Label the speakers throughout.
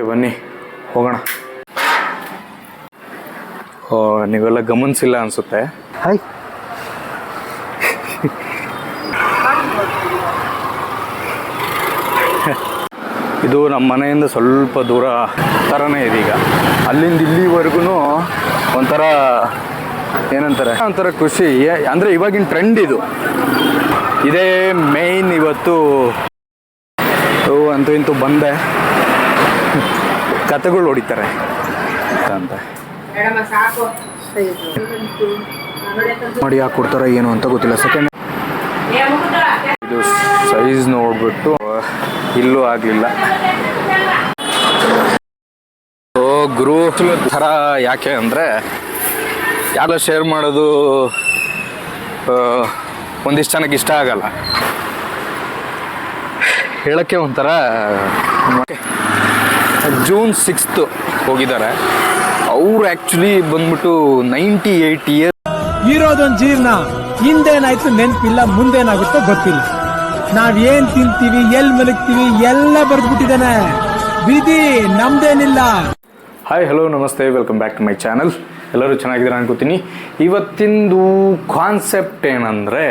Speaker 1: Okay ಬನ್ನಿ ಹೋಗೋಣ. ನೀವೆಲ್ಲ ಗಮನಿಸಿಲ್ಲ ಅನಿಸುತ್ತೆ. ಹಾಯ್, ಇದು ನಮ್ಮ ಮನೆಯಿಂದ ಸ್ವಲ್ಪ ದೂರ ಥರನೇ ಇದೀಗ. ಅಲ್ಲಿಂದ ಇಲ್ಲಿವರೆಗೂ ಒಂಥರ ಏನಂತಾರೆ, ಒಂಥರ ಖುಷಿ. ಅಂದರೆ ಇವಾಗಿನ ಟ್ರೆಂಡ್ ಇದು. ಇದೇ ಮೇಯ್ನ್. ಇವತ್ತು ಅಂತೂ ಇಂತೂ ಬಂದೆ, ಕತೆಗಳು ಹೊಡಿತಾರೆ ಅಂತ ಮಾಡಿ ಯಾಕೆ ಕೊಡ್ತಾರೆ ಏನು ಅಂತ ಗೊತ್ತಿಲ್ಲ. ಸೆಕೆಂಡ್ ಇದು ಸೈಜ್ ನೋಡ್ಬಿಟ್ಟು ಇಲ್ಲೂ ಆಗಲಿಲ್ಲ. ಗ್ರೂಪ್ ಥರ ಯಾಕೆ ಅಂದರೆ ಯಾರೋ ಶೇರ್ ಮಾಡೋದು ಒಂದಿಷ್ಟು ಜನಕ್ಕೆ ಇಷ್ಟ ಆಗಲ್ಲ. ಹೇಳೋಕ್ಕೆ ಒಂಥರ. ಜೂನ್ 6 ಹೋಗಿದ್ದಾರೆ ಅವರು. ಆ್ಯಕ್ಚುಲಿ ಬಂದ್ಬಿಟ್ಟು 98 ಇಯರ್ಸ್
Speaker 2: ಇರೋದೊಂದು ಜೀವನ. ಹಿಂದೇನಾಯ್ತು ನೆನಪಿಲ್ಲ, ಮುಂದೇನಾಗುತ್ತೋ ಗೊತ್ತಿಲ್ಲ. ನಾವೇನ್ ತಿಂತೀವಿ, ಎಲ್ಲಿ ಮಲಗ್ತೀವಿ ಎಲ್ಲ ಬರ್ದ್ಬಿಟ್ಟಿದ್ದಾನೆ. ವಿಧಿ ನಮ್ದೇನಿಲ್ಲ.
Speaker 1: ಹಾಯ್, ಹಲೋ, ನಮಸ್ತೆ, welcome back to my channel. ಎಲ್ಲರೂ ಚೆನ್ನಾಗಿದ್ದೀರಾ ಅನ್ಕೋತೀನಿ. ಇವತ್ತಿಂದು ಕಾನ್ಸೆಪ್ಟ್ ಏನಂದರೆ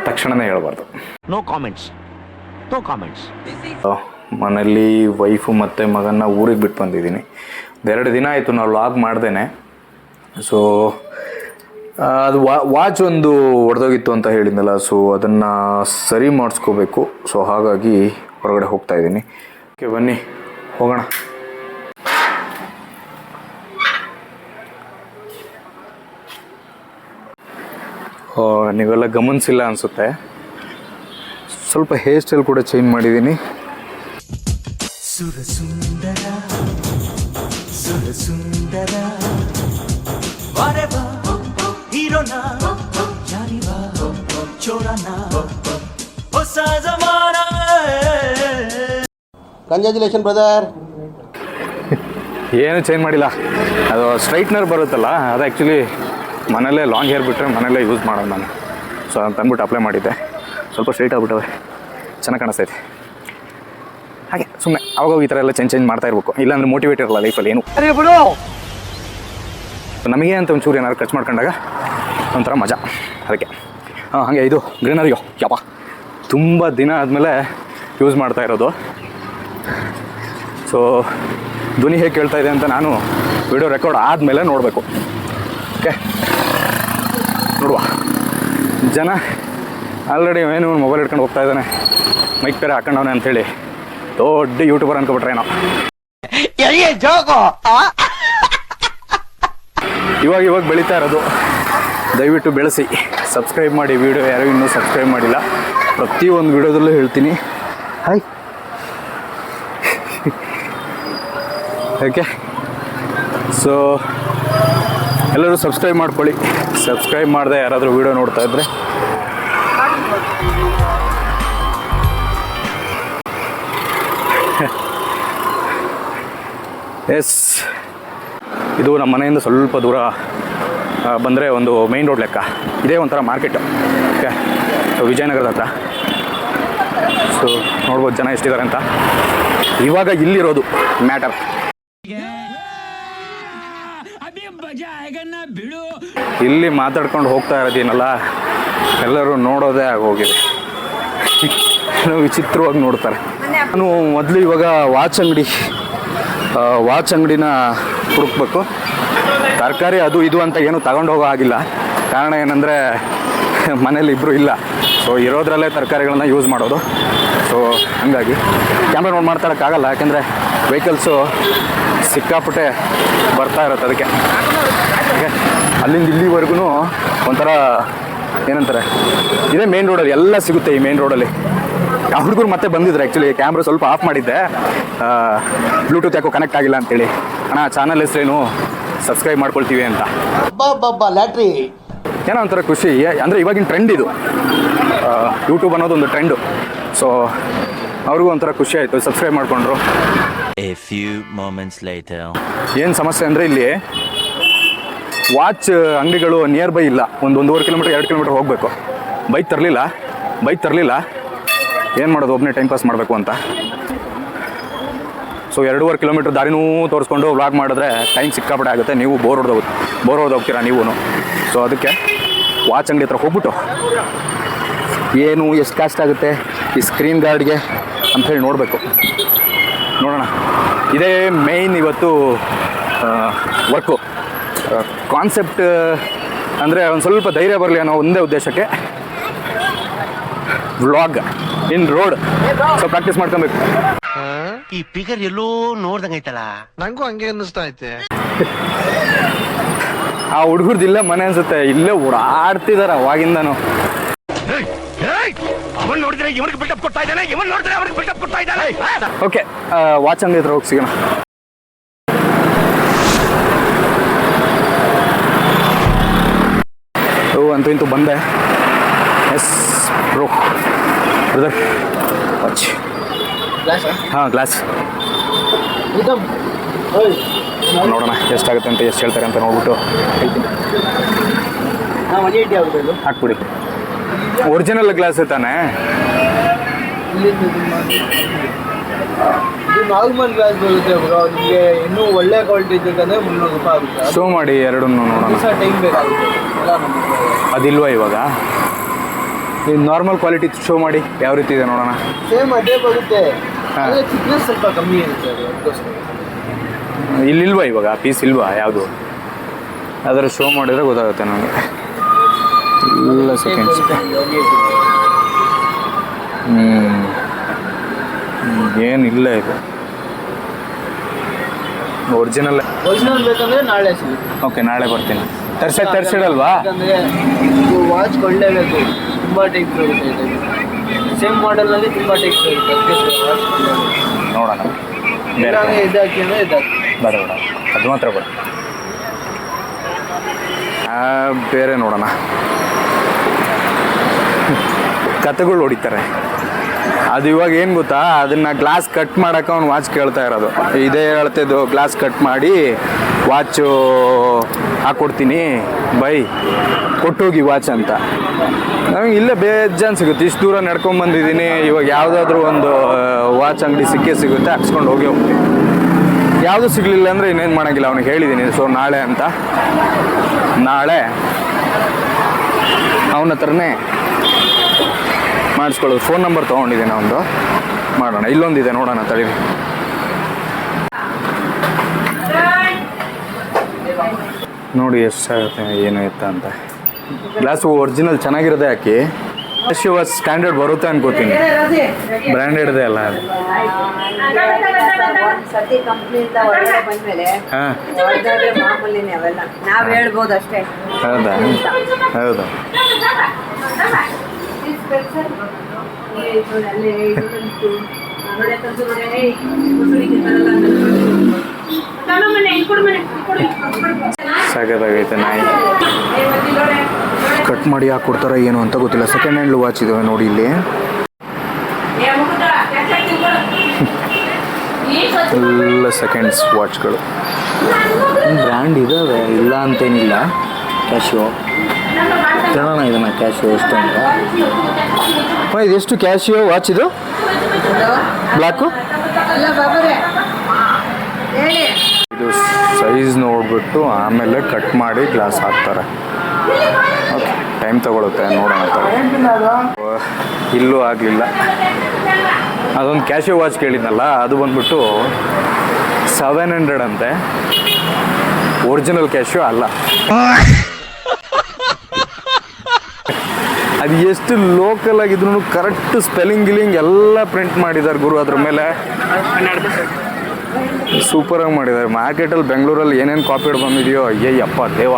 Speaker 1: ತಕ್ಷಣವೇ ಹೇಳ್ಬಾರ್ದು.
Speaker 3: No comments, no comments.
Speaker 1: ಮನೇಲಿ ವೈಫು ಮತ್ತು ಮಗನ್ನ ಊರಿಗೆ ಬಿಟ್ಟು ಬಂದಿದ್ದೀನಿ. 2 ದಿನ ಆಯಿತು ನಾವು ಲಾಗ್ ಮಾಡ್ದೇನೆ. ಸೊ ಅದು ವಾಚ್ ಒಂದು ಒಡೆದೋಗಿತ್ತು ಅಂತ ಹೇಳಿದ್ನಲ್ಲ, ಸೊ ಅದನ್ನು ಸರಿ ಮಾಡಿಸ್ಕೋಬೇಕು. ಸೊ ಹಾಗಾಗಿ ಹೊರಗಡೆ ಹೋಗ್ತಾ ಇದ್ದೀನಿ. ಓಕೆ ಬನ್ನಿ ಹೋಗೋಣ. ನೀವೆಲ್ಲ ಗಮನಿಸಿಲ್ಲ ಅನಿಸುತ್ತೆ, ಸ್ವಲ್ಪ ಹೇರ್ ಸ್ಟೈಲ್ ಕೂಡ ಚೇಂಜ್ ಮಾಡಿದ್ದೀನಿ.
Speaker 4: Congratulation brother.
Speaker 1: ಏನು ಚೇಂಜ್ ಮಾಡಿಲ್ಲ. ಅದು ಸ್ಟ್ರೈಟ್ನರ್ ಬರುತ್ತಲ್ಲ, ಅದು ಆ್ಯಕ್ಚುಲಿ ಮನೇಲೇ ಲಾಂಗ್ ಹೇರ್ ಬಿಟ್ಟರೆ ಮನೇಲೇ ಯೂಸ್ ಮಾಡೋದು ನಾನು. ಸೊ ಅಂತ ಅಂದ್ಬಿಟ್ಟು ಅಪ್ಲೈ ಮಾಡಿದ್ದೆ. ಸ್ವಲ್ಪ ಸ್ಟ್ರೈಟ್ ಆಗಿಬಿಟ್ಟವೆ, ಚೆನ್ನಾಗಿ ಕಾಣಿಸ್ತೈತೆ. ಹಾಗೆ ಸುಮ್ಮನೆ ಅವಾಗ ಈ ಥರ ಎಲ್ಲ ಚೇಂಜ್ ಮಾಡ್ತಾ ಇರಬೇಕು. ಇಲ್ಲಾಂದರೆ ಮೋಟಿವೇಟ್ ಇರಲ್ಲ ಲೈಫಲ್ಲಿ ಏನು. ನಮಗೆ ಅಂತ ಒಂಚೂರು ಏನಾದ್ರು ಖರ್ಚು ಮಾಡ್ಕೊಂಡಾಗ ಒಂಥರ ಮಜಾ. ಅದಕ್ಕೆ ಹಾಗೆ ಇದು ಗ್ರೀನರಿಯೋ ಯಪ್ಪ ತುಂಬ ದಿನ ಆದಮೇಲೆ ಯೂಸ್ ಮಾಡ್ತಾ ಇರೋದು. ಸೊ ಧ್ವನಿ ಹೇಗೆ ಕೇಳ್ತಾ ಇದೆ ಅಂತ ನಾನು ವಿಡಿಯೋ ರೆಕಾರ್ಡ್ ಆದಮೇಲೆ ನೋಡಬೇಕು. ಓಕೆ, ನೋಡುವ. ಜನ ಆಲ್ರೆಡಿ ಏನು ಮೊಬೈಲ್ ಇಟ್ಕೊಂಡು ಹೋಗ್ತಾ ಇದ್ದಾನೆ, ಮೈಕ್ ಬೇರೆ ಹಾಕೊಂಡವನೆ ಅಂಥೇಳಿ ದೊಡ್ಡ ಯೂಟ್ಯೂಬರ್ ಅನ್ಕೊಬಿಟ್ರೆ ನಾವು. ಇವಾಗ ಬೆಳೀತಾ ಇರೋದು. ದಯವಿಟ್ಟು ಬೆಳೆಸಿ, ಸಬ್ಸ್ಕ್ರೈಬ್ ಮಾಡಿ. ವಿಡಿಯೋ ಯಾರು ಇನ್ನೂ ಸಬ್ಸ್ಕ್ರೈಬ್ ಮಾಡಿಲ್ಲ, ಪ್ರತಿಯೊಂದು ವಿಡಿಯೋದಲ್ಲೂ ಹೇಳ್ತೀನಿ. Hi, okay. ಸೊ ಎಲ್ಲರೂ ಸಬ್ಸ್ಕ್ರೈಬ್ ಮಾಡ್ಕೊಳ್ಳಿ. ಸಬ್ಸ್ಕ್ರೈಬ್ ಮಾಡದೆ ಯಾರಾದರೂ ವಿಡಿಯೋ ನೋಡ್ತಾ ಇದ್ದರೆ ಎಸ್. ಇದು ನಮ್ಮ ಮನೆಯಿಂದ ಸ್ವಲ್ಪ ದೂರ ಬಂದರೆ ಒಂದು ಮೈನ್ ರೋಡ್ ಲೆಕ್ಕ. ಇದೇ ಒಂಥರ ಮಾರ್ಕೆಟು. ಓಕೆ, ವಿಜಯನಗರದ ಹತ್ರ. ಸೊ ನೋಡ್ಬೋದು ಜನ ಎಷ್ಟಿದ್ದಾರೆ ಅಂತ. ಇವಾಗ ಇಲ್ಲಿರೋದು ಮ್ಯಾಟರ್. ಇಲ್ಲಿ ಮಾತಾಡ್ಕೊಂಡು ಹೋಗ್ತಾ ಇರೋದೇನಲ್ಲ, ಎಲ್ಲರೂ ನೋಡೋದೇ ಆಗೋಗಿದೆ. ವಿಚಿತ್ರವಾಗಿ ನೋಡ್ತಾರೆ. ನಾನು ಮೊದಲು ಇವಾಗ ವಾಚ್ ಅಂಗಡಿನ ಹುಡುಕ್ಬೇಕು. ತರಕಾರಿ ಅದು ಇದು ಅಂತ ಏನು ತಗೊಂಡು ಹೋಗೋ ಆಗಿಲ್ಲ. ಕಾರಣ ಏನಂದರೆ ಮನೇಲಿ ಇಬ್ಬರು ಇಲ್ಲ. ಸೊ ಇರೋದ್ರಲ್ಲೇ ತರಕಾರಿಗಳನ್ನ ಯೂಸ್ ಮಾಡೋದು. ಸೊ ಹಂಗಾಗಿ ಕ್ಯಾಮ್ರಾ ನೋಡಿ ಮಾತಾಡೋಕ್ಕಾಗಲ್ಲ, ಯಾಕೆಂದರೆ ವೆಹಿಕಲ್ಸು ಸಿಕ್ಕಾಪಟ್ಟೆ ಬರ್ತಾ ಇರುತ್ತೆ. ಅದಕ್ಕೆ ಅಲ್ಲಿಂದ ಇಲ್ಲಿವರೆಗೂ ಒಂಥರ ಏನಂತಾರೆ, ಇದೇ ಮೇನ್ ರೋಡಲ್ಲಿ ಎಲ್ಲ ಸಿಗುತ್ತೆ. ಈ ಮೇನ್ ರೋಡಲ್ಲಿ ಆ ಹುಡುಗರು ಮತ್ತೆ ಬಂದಿದ್ರು. ಆ್ಯಕ್ಚುಲಿ ಕ್ಯಾಮ್ರಾ ಸ್ವಲ್ಪ ಆಫ್ ಮಾಡಿದ್ದೆ, ಬ್ಲೂಟೂತ್ ಯಾಕೋ ಕನೆಕ್ಟ್ ಆಗಿಲ್ಲ ಅಂತೇಳಿ. ಅಣ್ಣ ಚಾನಲ್ ಹೆಸರೇನು, ಸಬ್ಸ್ಕ್ರೈಬ್ ಮಾಡ್ಕೊಳ್ತೀವಿ ಅಂತ.
Speaker 4: ಲ್ಯಾಟ್ರಿ
Speaker 1: ಏನೋ ಒಂಥರ ಖುಷಿ. ಅಂದರೆ ಇವಾಗಿನ ಟ್ರೆಂಡ್ ಇದು. ಯೂಟ್ಯೂಬ್ ಅನ್ನೋದು ಒಂದು ಟ್ರೆಂಡು. ಸೊ ಅವ್ರಿಗೂ ಒಂಥರ ಖುಷಿ ಆಯಿತು, ಸಬ್ಸ್ಕ್ರೈಬ್ ಮಾಡಿಕೊಂಡ್ರು. ಏನು ಸಮಸ್ಯೆ ಅಂದರೆ ಇಲ್ಲಿ ವಾಚ್ ಅಂಗಡಿಗಳು ನಿಯರ್ ಬೈ ಇಲ್ಲ. 1-1.5 ಕಿಲೋಮೀಟರ್ 2 ಕಿಲೋಮೀಟರ್ ಹೋಗಬೇಕು. ಬೈಕ್ ತರಲಿಲ್ಲ. ಏನು ಮಾಡೋದು, ಒಬ್ಬನೇ ಟೈಮ್ ಪಾಸ್ ಮಾಡಬೇಕು ಅಂತ. ಸೊ 2.5 ಕಿಲೋಮೀಟ್ರ್ ದಾರಿನೂ ತೋರಿಸ್ಕೊಂಡು ವ್ಲಾಗ್ ಮಾಡಿದ್ರೆ ಟೈಮ್ ಸಿಕ್ಕಾಪಟ್ಟೆ ಆಗುತ್ತೆ, ನೀವು ಬೋರ್ ಹೊಡೆದೋಗ್ತೀರಾ ನೀವೂ. ಸೊ ಅದಕ್ಕೆ ವಾಚ್ ಅಂಗಡಿ ಹತ್ರ ಹೋಗ್ಬಿಟ್ಟು ಏನು ಎಷ್ಟು ಕಾಸ್ಟ್ ಆಗುತ್ತೆ ಈ ಸ್ಕ್ರೀನ್ ಗಾರ್ಡ್ಗೆ ಅಂಥೇಳಿ ನೋಡಬೇಕು. ನೋಡೋಣ, ಇದೇ ಮೇಯ್ನ್ ಇವತ್ತು ವರ್ಕು. ಕಾನ್ಸೆಪ್ಟ್ ಅಂದರೆ ಒಂದು ಸ್ವಲ್ಪ ಧೈರ್ಯ ಬರಲಿ ಅನ್ನೋ ಒಂದೇ ಉದ್ದೇಶಕ್ಕೆ ವ್ಲಾಗ್ ಇನ್ ರೋಡ್. ಸೊ ಪ್ರಾಕ್ಟೀಸ್ ಮಾಡ್ಕೊಬೇಕು.
Speaker 3: ಈ ಫಿಗರ್ ಎಲ್ಲೋ ನೋಡ್ದಂಗೈತಲ್ಲ,
Speaker 5: ನಂಗೂ ಹಂಗೆ ಅನ್ನಿಸ್ತಾ ಐತೆ.
Speaker 1: ಆ ಹುಡುಗರ್ದಿಲ್ಲ ಮನೆ ಅನ್ಸುತ್ತೆ, ಇಲ್ಲೇ ಓಡಾಡ್ತಿದಾರ ಅವಾಗಿಂದನು.
Speaker 3: ಅವನ್ ನೋಡಿದ್ರೆ ಇವನಿಗೆ ಬಿಲ್ಡಪ್ ಕೊಡ್ತಾ ಇದ್ದಾನೆ, ಇವನ್ ನೋಡಿದ್ರೆ ಅವನಿಗೆ ಬಿಲ್ಡಪ್ ಕೊಡ್ತಾ ಇದ್ದಾನೆ.
Speaker 1: ಓಕೆ, ವಾಚ್ ಅಂಗಡಿ ಹತ್ರ ಹೋಗಿ ಸಿಗೋಣ. ಅಂತೂ ಇಂತೂ ಬಂದೆ. S bro, brother watch. ಹಾಂ, ಗ್ಲಾಸ್ ನೋಡೋಣ ಎಷ್ಟಾಗುತ್ತೆ ಅಂತ, ಎಷ್ಟು ಹೇಳ್ತಾರೆ ಅಂತ ನೋಡ್ಬಿಟ್ಟು ಹೇಳ್ತೀನಿ. ಹಾಕ್ಬಿಡಿ. ಒರಿಜಿನಲ್ ಗ್ಲಾಸ್ ತಾನೆ?
Speaker 2: ನಾರ್ಮಲ್ ಗ್ಲಾಸ್ ಬರುತ್ತೆ ಬ್ರೋ, ನಿಮಗೆ ಇನ್ನೂ ಒಳ್ಳೆ ಕ್ವಾಲಿಟಿ ಇದ್ದಕ್ಕಂದ್ರೆ 300 ರೂಪಾಯಿ ಆಗುತ್ತೆ.
Speaker 1: ಶೋ ಮಾಡಿ ಎರಡನ್ನೂ ನೋಡೋಣ.
Speaker 2: ಟೈಮ್ ಬೇಕಾಗುತ್ತೆ.
Speaker 1: ಅದಿಲ್ವಾ ಇವಾಗ? ಈ ನಾರ್ಮಲ್ ಕ್ವಾಲಿಟಿ ಶೋ ಮಾಡಿ ಯಾವ ರೀತಿ ಇದೆ ನೋಡೋಣ.
Speaker 2: ಸೇಮ್ ಅದೇ ಬರುತ್ತೆ, ಆದರೆ ಥಿಕ್ನೆಸ್ ಸ್ವಲ್ಪ ಕಮ್ಮಿ ಇರುತ್ತೆ ಅದು, ಅದಕ್ಕೋಸ್ಕರ.
Speaker 1: ಇಲ್ಲಿಲ್ವಾ ಇವಾಗ ಪೀಸ್ ಇಲ್ವಾ ಯಾವುದು? ಅದರ ಶೋ ಮಾಡಿದ್ರೆ ಗೊತ್ತಾಗುತ್ತೆ ನನಗೆ. ಎಲ್ಲ ಸೆಕೆಂಡ್ಸ್. ಏನಿಲ್ಲ ಇದು ಒರಿಜಿನಲ್
Speaker 2: ಬೇಕಂದ್ರೆ ನಾಳೆ ಸಿಗುತ್ತೆ.
Speaker 1: ಓಕೆ, ನಾಳೆ ಬರ್ತೀನಿ. ತರ್ಸಿಡಲ್ವಾ?
Speaker 2: ಯಾಕಂದರೆ ವಾಚ್ ಕೊಳ್ಳೇಬೇಕು, ತುಂಬ ಟೈಪ್ ಬರುತ್ತೆ ಇದು. ಸೇಮ್ ಮಾಡೆಲ್ನಲ್ಲಿ ತುಂಬ ಟೈಪ್ ಬರುತ್ತೆ, ಅದಕ್ಕೆ ವಾಚ್ ಕೊಳ್ಳೇಬೇಕು.
Speaker 1: ನೋಡೋಣ. ಬೇರೆ
Speaker 2: ಇದಾಕಿ ಅಂದರೆ ಇದಾಕಿ
Speaker 1: ಬೇಡ, ಅದು ಮಾತ್ರ ಬೇಡ. ಬೇರೆ ನೋಡೋಣ. ಕತೆಗಳು ಹೊಡಿತಾರೆ ಅದು. ಇವಾಗ ಏನು ಗೊತ್ತಾ, ಅದನ್ನು ಗ್ಲಾಸ್ ಕಟ್ ಮಾಡೋಕೆ ಅವ್ನು ವಾಚ್ ಕೇಳ್ತಾ ಇರೋದು. ಇದೇ ಹೇಳ್ತಿದ್ದು, ಗ್ಲಾಸ್ ಕಟ್ ಮಾಡಿ ವಾಚು ಹಾಕ್ಕೊಡ್ತೀನಿ ಬೈ, ಕೊಟ್ಟೋಗಿ ವಾಚ್ ಅಂತ. ನಮಗೆ ಇಲ್ಲೇ ಬೇಜಾನ್ ಸಿಗುತ್ತೆ. ಇಷ್ಟು ದೂರ ನಡ್ಕೊಂಬಂದಿದ್ದೀನಿ. ಇವಾಗ ಯಾವುದಾದ್ರೂ ಒಂದು ವಾಚ್ ಅಂಗಡಿ ಸಿಗುತ್ತೆ, ಹಾಕ್ಸ್ಕೊಂಡು ಹೋಗಿ ಹೋಗ್ತೀನಿ. ಯಾವುದೂ ಸಿಗಲಿಲ್ಲ ಅಂದರೆ ಇನ್ನೇನು ಮಾಡೋಂಗಿಲ್ಲ. ಅವ್ನಿಗೆ ಹೇಳಿದ್ದೀನಿ, ಸೊ ನಾಳೆ ಅಂತ. ನಾಳೆ ಅವನ ಹತ್ರನೇ ಮಾಡಿಸ್ಕೊಳ್ಳೋದು. ಫೋನ್ ನಂಬರ್ ತೊಗೊಂಡಿದ್ದೀನಿ ಅವನದು. ಮಾಡೋಣ. ಇಲ್ಲೊಂದಿದೆ ನೋಡೋಣ ತಡಿ. ನೋಡಿ ಎಷ್ಟಾಗುತ್ತೆ ಏನು ಎತ್ತ ಅಂತ. ಗ್ಲಾಸು ಒರಿಜಿನಲ್ ಚೆನ್ನಾಗಿರೋದೆ ಹಾಕಿ. ಕ್ಯಾಶಿಯೋ ವಾಚ್ ಸ್ಟ್ಯಾಂಡರ್ಡ್ ಬರುತ್ತೆ ಅನ್ಕೋತೀನಿ, ಬ್ರ್ಯಾಂಡೆಡ್ದೇ ಅಲ್ಲ ಅದು.
Speaker 6: ಸತಿ ಕಂಪ್ನಿಯಿಂದ ಹೊರಗಡೆ ಬಂದ್ಮೇಲೆ
Speaker 1: ಹಾಂ,
Speaker 6: ಮಾಮೂಲಿನೇ ಅವೆಲ್ಲ ನಾವು ಹೇಳ್ಬೋದು ಅಷ್ಟೇ.
Speaker 1: ಹೌದಾ? ಹೌದು. ಸಾಕಾಗೈತೆ ನಾಯಿ. ಕಟ್ ಮಾಡಿ ಯಾಕೆ ಕೊಡ್ತಾರ ಏನು ಅಂತ ಗೊತ್ತಿಲ್ಲ. ಸೆಕೆಂಡ್ ಹ್ಯಾಂಡ್ ವಾಚ್ ಇದಾವೆ ನೋಡಿ ಇಲ್ಲಿ. ಎಲ್ಲ ಸೆಕೆಂಡ್ಸ್ ವಾಚ್ಗಳು ಬ್ರ್ಯಾಂಡ್ ಇದ್ದಾವೆ, ಇಲ್ಲ ಅಂತೇನಿಲ್ಲ. ಕ್ಯಾಶಿಯೋ ಕೇಳೋಣ ಇದನ್ನು, ಕ್ಯಾಶಿಯೋ ಎಷ್ಟು ಅಂತ. ಇದೆಷ್ಟು ಕ್ಯಾಶಿಯೋ ವಾಚ್ ಇದು? ಬ್ಲ್ಯಾಕು. ಇದು ಸೈಜ್ ನೋಡಿಬಿಟ್ಟು ಆಮೇಲೆ ಕಟ್ ಮಾಡಿ ಗ್ಲಾಸ್ ಹಾಕ್ತಾರೆ. ಓಕೆ, ಟೈಮ್ ತಗೊಳುತ್ತೆ, ನೋಡೋಣ. ಇಲ್ಲೂ ಆಗಲಿಲ್ಲ. ಅದೊಂದು ಕ್ಯಾಶಿಯೋ ವಾಚ್ ಕೇಳಿದ್ನಲ್ಲ, ಅದು ಬಂದ್ಬಿಟ್ಟು 700 ಅಂತೆ. ಒರಿಜಿನಲ್ ಕ್ಯಾಶಿಯೋ ಅಲ್ಲ. ಅದು ಎಷ್ಟು ಲೋಕಲ್ ಆಗಿದ್ರು ಕರೆಕ್ಟ್ ಸ್ಪೆಲ್ಲಿಂಗ್ ಗಿಲಿಂಗ್ ಎಲ್ಲ ಪ್ರಿಂಟ್ ಮಾಡಿದ್ದಾರೆ ಗುರು ಅದ್ರ ಮೇಲೆ. ಸೂಪರಾಗಿ ಮಾಡಿದ್ದಾರೆ. ಮಾರ್ಕೆಟಲ್ಲಿ ಬೆಂಗಳೂರಲ್ಲಿ ಏನೇನು ಕಾಪಿಡ್ ಬಂದಿದೆಯೋ, ಅಯ್ಯಪ್ಪ ದೇವ.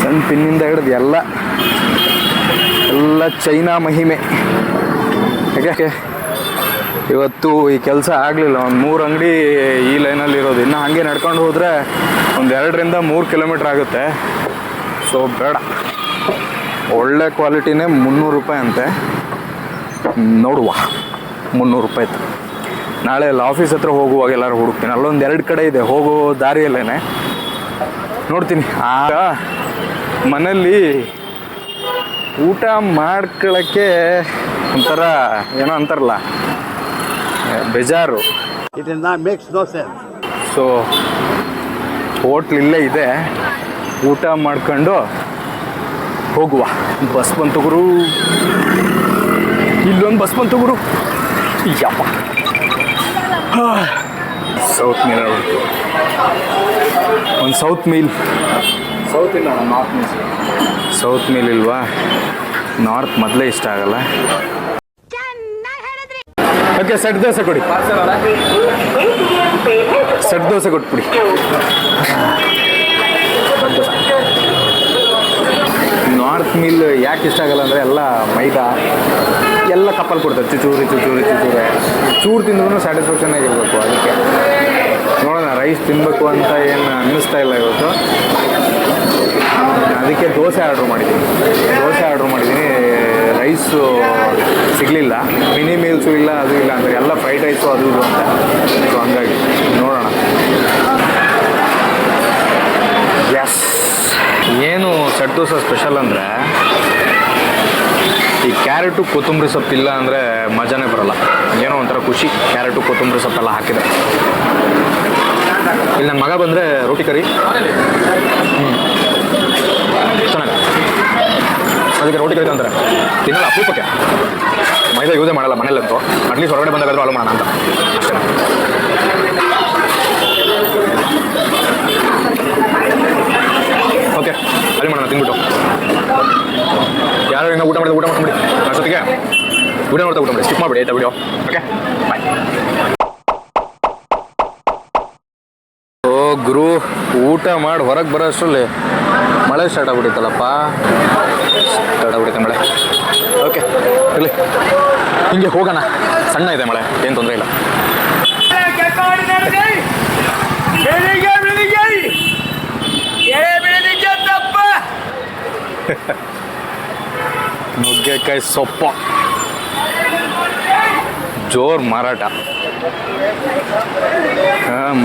Speaker 1: ಸಣ್ಣ ಪಿನ್ನಿಂದ ಹಿಡಿದು ಎಲ್ಲ ಚೈನಾ ಮಹಿಮೆ. ಯಾಕೆ ಇವತ್ತು ಈ ಕೆಲಸ ಆಗಲಿಲ್ಲ. ಒಂದು 3 ಅಂಗಡಿ ಈ ಲೈನಲ್ಲಿರೋದು. ಇನ್ನು ಹಾಗೆ ನಡ್ಕೊಂಡು ಹೋದರೆ ಒಂದು 2 ರಿಂದ 3 ಕಿಲೋಮೀಟ್ರ್ ಆಗುತ್ತೆ. ಸೊ ಬೇಡ. ಒಳ್ಳೆ ಕ್ವಾಲಿಟಿನೇ 300 ರೂಪಾಯಿ ಅಂತೆ. ನೋಡುವ, 300 ರೂಪಾಯಿ ಇತ್ತು. ನಾಳೆ ಅಲ್ಲಿ ಆಫೀಸ್ ಹತ್ರ ಹೋಗುವಾಗ ಎಲ್ಲರೂ ಹುಡುಕ್ತೀನಿ. ಅಲ್ಲೊಂದು 2 ಕಡೆ ಇದೆ ಹೋಗೋ ದಾರಿಯಲ್ಲೇ ನೋಡ್ತೀನಿ. ಆಗ ಮನೇಲಿ ಊಟ ಮಾಡ್ಕೊಳ್ಳೋಕ್ಕೆ ಒಂಥರ ಏನೋ ಅಂತಾರಲ್ಲ, ಬೇಜಾರು.
Speaker 7: It is not makes no sense.
Speaker 1: So hotel ಇಲ್ಲೇ ಇದೆ, ಊಟ ಮಾಡ್ಕೊಂಡು ಹೋಗುವ. ಬಸ್ ಬಂತು ಗುರು, ಇಲ್ಲೊಂದು ಬಸ್ ಬಂತು ಗುರು. ಯಪ್ಪ, ಸೌತ್ ಮೀಲ್ ಒಂದು ಸೌತ್ ಮೀಲ್, ಸೌತ್ ಇಲ್ಲ ನಾರ್ತ್ ಮೀಲ್. ಸೌತ್ ಮೀಲ್ ಇಲ್ವಾ? ನಾರ್ತ್ ಮೊದಲೇ ಇಷ್ಟ ಆಗಲ್ಲ. ಓಕೆ, ಸೆಟ್ ದೋಸೆ ಕೊಡಿ, ಸೆಟ್ ದೋಸೆ ಕೊಟ್ಬಿಡಿ. ನಾರ್ತ್ ಮೀಲ್ ಯಾಕೆ ಇಷ್ಟ ಆಗಲ್ಲ ಅಂದರೆ ಎಲ್ಲ ಮೈದಾ, ಎಲ್ಲ ಕಪ್ಪಲ್ಲಿ ಕೊಡ್ತಾರೆ, ಚೂಚೂರಿ ಚೂಚೂರಿ ಚೂಚೂರೆ. ಚೂರು ತಿಂದ್ರೂ ಸ್ಯಾಟಿಸ್ಫ್ಯಾಕ್ಷನ್ ಆಗಿರಬೇಕು. ಅದಕ್ಕೆ ನೋಡೋಣ, ರೈಸ್ ತಿನ್ನಬೇಕು ಅಂತ ಏನು ಅನ್ನಿಸ್ತಾ ಇಲ್ಲ ಇವತ್ತು. ಅದಕ್ಕೆ ದೋಸೆ ಆರ್ಡ್ರ್ ಮಾಡಿದ್ದೀನಿ. ರೈಸು ಸಿಗಲಿಲ್ಲ, ಮಿನಿ ಮೀಲ್ಸು ಇಲ್ಲ, ಅದು ಇಲ್ಲ ಅಂದರೆ ಎಲ್ಲ ಫ್ರೈಡ್ ರೈಸು ಅದು ಇದು ಅಂತ. ಸೊ ಹಂಗಾಗಿ ನೋಡೋಣ. ಎಸ್, ಏನು ಸೆಟ್ ದೋಸೆ ಸ್ಪೆಷಲ್ ಅಂದರೆ ಈ ಕ್ಯಾರೆಟು ಕೊತ್ತಂಬರಿ ಸೊಪ್ಪು ಇಲ್ಲ ಅಂದರೆ ಮಜಾನೇ ಬರೋಲ್ಲ. ಏನೋ ಒಂಥರ ಖುಷಿ, ಕ್ಯಾರೆಟು ಕೊತ್ತಂಬರಿ ಸೊಪ್ಪೆಲ್ಲ ಹಾಕಿದೆ. ಇಲ್ಲಿ ನನ್ನ ಮಗ ಬಂದರೆ ರೋಟಿ ಕರಿ ಚೆನ್ನಾಗಿ, ಅದಕ್ಕೆ ರೋಟಿ ಕರಿ ಅಂತಾರೆ. ತಿನ್ನಲ್ಲ, ಅಪರೂಪಕ್ಕೆ. ಮೈದಾ ಯೂಸೇ ಮಾಡಲ್ಲ ಮನೇಲಂತೂ. ಅಟ್ಲೀಸ್ಟ್ ಹೊರಗಡೆ ಬಂದಾಗಾದ್ರೂ ಅಲೋ ಮಾಡೋಣ ಅಂತ ಅಷ್ಟೇ. ಓಕೆ, ಅಲ್ಲಿ ಮಾಡೋಣ ತಿಂದ್ಬಿಟ್ಟು. ಯಾರು ಇನ್ನೂ ಊಟ ಮಾಡ್ಬಿಡಿ ಅಷ್ಟೊತ್ತಿಗೆ. ಊಟ ಮಾಡಿ ಸ್ಕಿಪ್ ಮಾಡಿಬಿಡಿ ಆಯ್ತಾ ವಿಡಿಯೋ. ಓಕೆ, ಬಾಯ್. ಓ ಗುರು, ಊಟ ಮಾಡಿ ಹೊರಗೆ ಬರೋ ಅಷ್ಟರಲ್ಲಿ ಮಳೆ ಸ್ಟಾರ್ಟ್ ಆಗ್ಬಿಟ್ಟಿತ್ತಲ್ಲಪ್ಪ. ಮಳೆ. ಓಕೆ, ಇಲ್ಲಿ ಹಿಂಗೆ ಹೋಗೋಣ. ಸಣ್ಣ ಇದೆ ಮಳೆ, ಏನು ತೊಂದರೆ ಇಲ್ಲ. ನುಗ್ಗೆಕಾಯಿ ಸೊಪ್ಪು ಜೋರು ಮಾರಾಟ.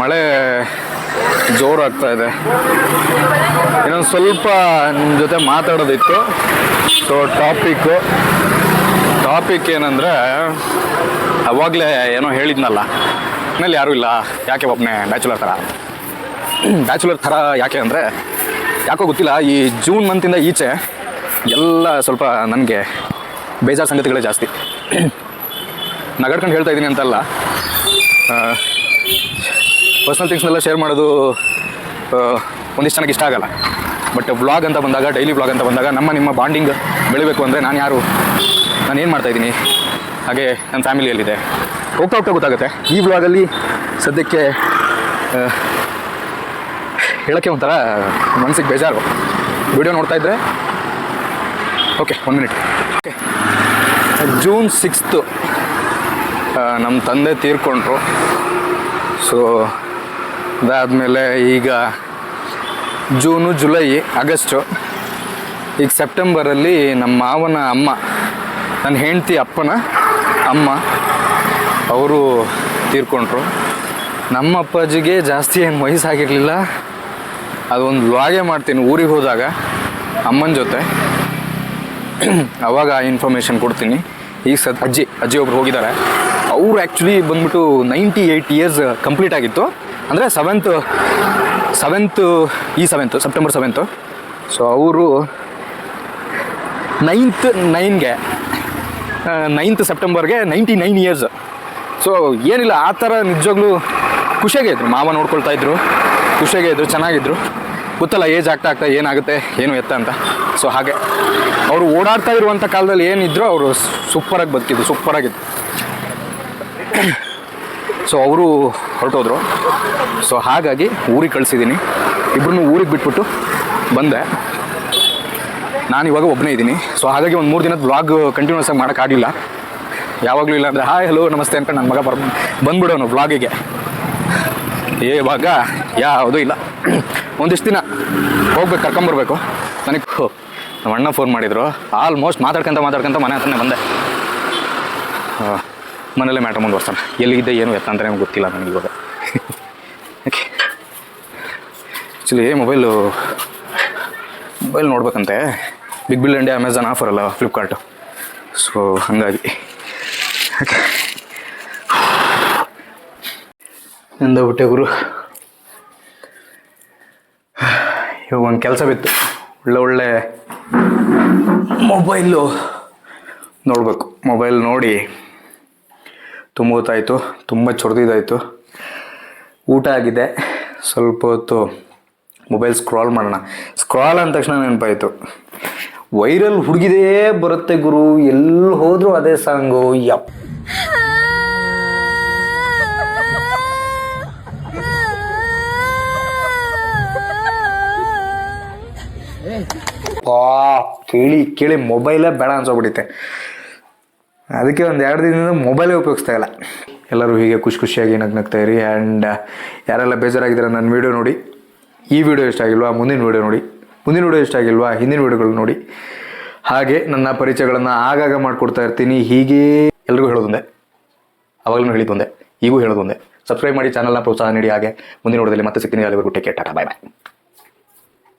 Speaker 1: ಮಳೆ ಜೋರು ಆಗ್ತಾ ಇದೆ. ಇನ್ನೊಂದು ಸ್ವಲ್ಪ ನಿಮ್ಮ ಜೊತೆ ಮಾತಾಡೋದಿತ್ತು. ಸೊ ಟಾಪಿಕ್ ಏನಂದರೆ, ಅವಾಗಲೇ ಏನೋ ಹೇಳಿದ್ನಲ್ಲ, ಮನೇಲಿ ಯಾರೂ ಇಲ್ಲ, ಯಾಕೆ ಒಬ್ಬನೇ ಬ್ಯಾಚುಲರ್ ಥರ ಯಾಕೆ ಅಂದರೆ, ಯಾಕೋ ಗೊತ್ತಿಲ್ಲ, ಈ ಜೂನ್ ಮಂತಿಂದ ಈಚೆ ಎಲ್ಲ ಸ್ವಲ್ಪ ನನಗೆ ಬೇಜಾರು ಸಂಗತಿಗಳೇ ಜಾಸ್ತಿ. ನಗಾಡ್ಕೊಂಡು ಹೇಳ್ತಾ ಇದ್ದೀನಿ ಅಂತಲ್ಲ, ಪರ್ಸ್ನಲ್ ಥಿಂಗ್ಸ್ನೆಲ್ಲ ಶೇರ್ ಮಾಡೋದು ಒಂದಿಷ್ಟು ಜನಕ್ಕೆ ಇಷ್ಟ ಆಗಲ್ಲ. ಬಟ್ ವ್ಲಾಗ್ ಅಂತ ಬಂದಾಗ, ಡೈಲಿ ವ್ಲಾಗ್ ಅಂತ ಬಂದಾಗ, ನಿಮ್ಮ ಬಾಂಡಿಂಗ್ ಬೆಳಿಬೇಕು ಅಂದರೆ ನಾನು ಏನು ಮಾಡ್ತಾಯಿದ್ದೀನಿ, ಹಾಗೆ ನನ್ನ ಫ್ಯಾಮಿಲಿಯಲ್ಲಿದೆ, ಹೋಗ್ತಾ ಗೊತ್ತಾಗುತ್ತೆ. ಈ ವ್ಲಾಗಲ್ಲಿ ಸದ್ಯಕ್ಕೆ ಹೇಳೋಕ್ಕೆ ಒಂಥರ ಮನಸ್ಸಿಗೆ ಬೇಜಾರು. ವಿಡಿಯೋ ನೋಡ್ತಾ ಇದ್ದರೆ ಓಕೆ, 1 ಮಿನಿಟ್. ಓಕೆ, ಜೂನ್ 6 ನಮ್ಮ ತಂದೆ ತೀರ್ಕೊಂಡ್ರು. ಸೊ ಅದಾದಮೇಲೆ ಈಗ ಜೂನು, ಜುಲೈ, ಆಗಸ್ಟು, ಈಗ ಸೆಪ್ಟೆಂಬರಲ್ಲಿ ನಮ್ಮ ಮಾವನ ಅಮ್ಮ, ನನ್ನ ಹೆಂಡತಿ ಅಪ್ಪನ ಅಮ್ಮ, ಅವರು ತೀರ್ಕೊಂಡ್ರು. ನಮ್ಮ ಅಪ್ಪಾಜಿಗೆ ಜಾಸ್ತಿ ಏನು ವಯಸ್ಸಾಗಿರಲಿಲ್ಲ. ಅದೊಂದು ವ್ಲಾಗೇ ಮಾಡ್ತೀನಿ ಊರಿಗೆ ಹೋದಾಗ ಅಮ್ಮನ ಜೊತೆ, ಅವಾಗ ಇನ್ಫಾರ್ಮೇಷನ್ ಕೊಡ್ತೀನಿ. ಈಗ ಅಜ್ಜಿ ಒಬ್ರು ಹೋಗಿದ್ದಾರೆ. ಅವರು ಆ್ಯಕ್ಚುಲಿ ಬಂದ್ಬಿಟ್ಟು 98 ಇಯರ್ಸ್ ಕಂಪ್ಲೀಟ್ ಆಗಿತ್ತು. ಅಂದರೆ ಸೆಪ್ಟೆಂಬರ್ 7. ಸೊ ಅವರು 9th ಸೆಪ್ಟೆಂಬರ್ಗೆ 99 ಇಯರ್ಸ್. ಸೊ ಏನಿಲ್ಲ, ಆ ಥರ ನಿಜವಾಗ್ಲೂ ಖುಷಿಯಾಗೇ ಇದ್ರು. ಮಾವ ನೋಡ್ಕೊಳ್ತಾ ಇದ್ರು, ಖುಷಿಯಾಗೇ ಇದ್ರು, ಚೆನ್ನಾಗಿದ್ರು. ಗೊತ್ತಲ್ಲ, ಏಜ್ ಆಗ್ತಾ ಏನಾಗುತ್ತೆ ಏನು ಎತ್ತ ಅಂತ. ಸೊ ಹಾಗೆ ಅವರು ಓಡಾಡ್ತಾ ಇರುವಂಥ ಕಾಲದಲ್ಲಿ ಏನಿದ್ರು ಅವರು ಸೂಪರಾಗಿ ಬದುಕಿದ್ರು. ಸೊ ಅವರು ಹೊರಟೋದ್ರು. ಸೊ ಹಾಗಾಗಿ ಊರಿಗೆ ಕಳಿಸಿದ್ದೀನಿ. ಇಬ್ಬರನ್ನೂ ಊರಿಗೆ ಬಿಟ್ಬಿಟ್ಟು ಬಂದೆ. ನಾನು ಇವಾಗ ಒಬ್ಬನೇ ಇದ್ದೀನಿ. ಸೊ ಹಾಗಾಗಿ ಒಂದು 3 ದಿನದ ವ್ಲಾಗ್ ಕಂಟಿನ್ಯೂಸ್ ಆಗಿ ಮಾಡೋಕ್ಕಾಗಲಿಲ್ಲ. ಯಾವಾಗಲೂ ಇಲ್ಲ ಅಂದರೆ ಹಾಯ್ ಹಲೋ ನಮಸ್ತೆ ಅಂತ ನನ್ನ ಮಗ ಬಂದ್ಬಿಡೋನು ವ್ಲಾಗಿಗೆ. ಇವಾಗ ಯಾವುದೂ ಇಲ್ಲ. ಒಂದಿಷ್ಟು ದಿನ ಹೋಗ್ಬೇಕು, ಕರ್ಕೊಂಬರ್ಬೇಕು. ನನಗೆ ನಮ್ಮ ಅಣ್ಣ ಫೋನ್ ಮಾಡಿದರು. ಆಲ್ಮೋಸ್ಟ್ ಮಾತಾಡ್ಕೊಂತ ಮನೆ ಹತ್ರನೇ ಬಂದೆ. ಮನೇಲೇ ಮ್ಯಾಟ್ರ್ ಮುಂದುವರ್ಸ್ತಾನೆ. ಎಲ್ಲಿದ್ದೆ ಏನು ಎತ್ತ ಅಂತಲೇ ಗೊತ್ತಿಲ್ಲ ನನಗೆ ಇವಾಗ. ಓಕೆ, ಆ್ಯಕ್ಚುಲಿ ಮೊಬೈಲ್ ನೋಡ್ಬೇಕಂತೆ. Big bill India Amazon offer ಅಲ್ಲ, ಫ್ಲಿಪ್ಕಾರ್ಟು. ಸೊ ಹಾಗಾಗಿ ಓಕೆ, ಎಂದೋಗ್ಬಿಟ್ಟೆ ಗುರು. ಇವಾಗ ಒಂದು ಕೆಲಸ ಬಿತ್ತು, ಒಳ್ಳೆ ಮೊಬೈಲು ನೋಡಬೇಕು. ಮೊಬೈಲ್ ನೋಡಿ ತುಂಬ ಹೊತ್ತಾಯಿತು, ತುಂಬ ಚೊರ್ದಿದ್ದಾಯಿತು. ಊಟ ಆಗಿದೆ, ಸ್ವಲ್ಪ ಹೊತ್ತು ಮೊಬೈಲ್ ಸ್ಕ್ರಾಲ್ ಮಾಡೋಣ. ಸ್ಕ್ರಾಲ್ ಅಂದ ತಕ್ಷಣ ನೆನಪಾಯಿತು, ವೈರಲ್ ಹುಡುಗಿದೇ ಬರುತ್ತೆ ಗುರು, ಎಲ್ಲಿ ಹೋದರೂ ಅದೇ ಸಾಂಗು. ಯಪ್ ಕೇಳಿ ಕೇಳಿ ಮೊಬೈಲೇ ಬೇಡ ಅನ್ಸೋಗ್ಬಿಟ್ಟಿತ್ತೆ. ಅದಕ್ಕೆ ಒಂದು 2 ದಿನದಿಂದ ಮೊಬೈಲೇ ಉಪಯೋಗಿಸ್ತಾ ಇಲ್ಲ. ಎಲ್ಲರೂ ಹೀಗೆ ಖುಷಿಯಾಗಿ ನಗ್ನಗ್ತಾ ಇರಿ. ಆ್ಯಂಡ್ ಯಾರೆಲ್ಲ ಬೇಜಾರಾಗಿದ್ದೀರ ನನ್ನ ವೀಡಿಯೋ ನೋಡಿ, ಈ ವಿಡಿಯೋ ಇಷ್ಟ ಆಗಿಲ್ವಾ ಮುಂದಿನ ವೀಡಿಯೋ ನೋಡಿ, ಮುಂದಿನ ವೀಡಿಯೋ ಇಷ್ಟ ಆಗಿಲ್ವಾ ಹಿಂದಿನ ವೀಡಿಯೋಗಳು ನೋಡಿ. ಹಾಗೆ ನನ್ನ ಪರಿಚಯಗಳನ್ನು ಆಗಾಗ ಮಾಡಿಕೊಡ್ತಾ ಇರ್ತೀನಿ. ಹೀಗೆ ಎಲ್ರಿಗೂ ಹೇಳೋದೊಂದೇ, ಅವಾಗಲೂ ಹೇಳಿದ್ದೊಂದೇ, ಈಗೂ ಹೇಳೋದೊಂದೇ, ಸಬ್ಸ್ಕ್ರೈಬ್ ಮಾಡಿ, ಚಾನಲ್ನ ಪ್ರೋತ್ಸಾಹ ನೀಡಿ. ಹಾಗೆ ಮುಂದಿನ ನೋಡೋದಲ್ಲಿ ಮತ್ತೆ ಸಿಗ್ತೀನಿ. ಅಲ್ಲಿವರೆಗೂ ಟೇಕ್ ಕೇರ್, ಟಾಟಾ, ಬಾಯ್ ಬಾಯ್.